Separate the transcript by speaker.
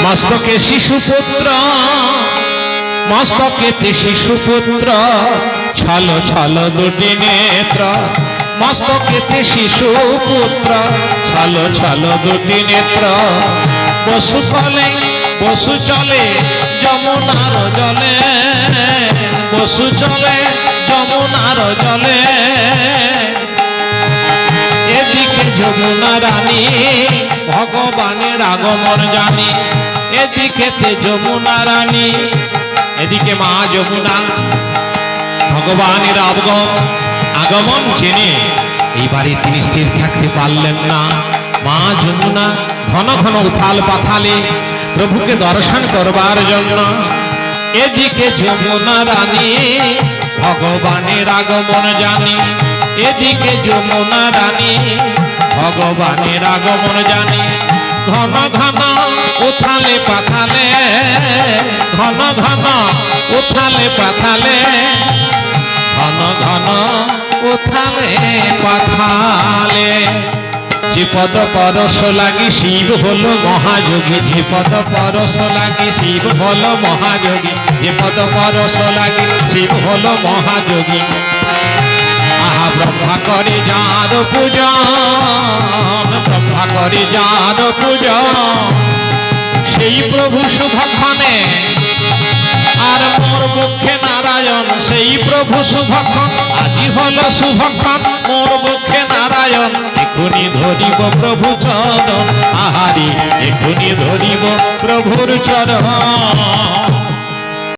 Speaker 1: মস্তকে শিশুপুত্র, মস্তকেতে শিশুপুত্র, ছল ছল দুটি নেত্র। মস্তকেতে শিশুপুত্র, ছল ছল দুটি নেত্র। বসু চলে, বসু চলে যমুনার জলে, বসু চলে যমুনার জলে। এদিকে যমুনা রানী ভগবানের আগমন জানি, এদিকেতে যমুনা রানী, এদিকে মা যমুনা ভগবানের আগমন জেনে এইবারে তিনি স্থির থাকতে পারলেন না। মা যমুনা ঘন ঘন উথাল পাথালে প্রভুকে দর্শন করবার জন্য। এদিকে যমুনা রানী ভগবানের আগমন জানি, এদিকে যমুনা রানী ভগবানের আগমন জানি। ঘন ঘন উথালে পাথালে, ঘন ঘন উথালে পাথালে, ঘন ঘন উথালে পাথালে। যে পদ পরশ লাগি শিব হলো মহাযোগী, যে পদ পরশ লাগি শিব হলো মহাযোগী, যে পদ পরশ লাগি শিব হলো মহাযোগী। আহা ব্রহ্মা করে যার পূজন, ব্রহ্মা করে যার পূজন, সেই প্রভু শুভক্ষণে আর মোর বক্ষে নারায়ণ। সেই প্রভু শুভক্ষণ, আজি হলো শুভক্ষণ মোর বক্ষে নারায়ণ। এখুনি ধরিব প্রভু চরণ, আহারি এখুনি ধরিব প্রভুর চরণ।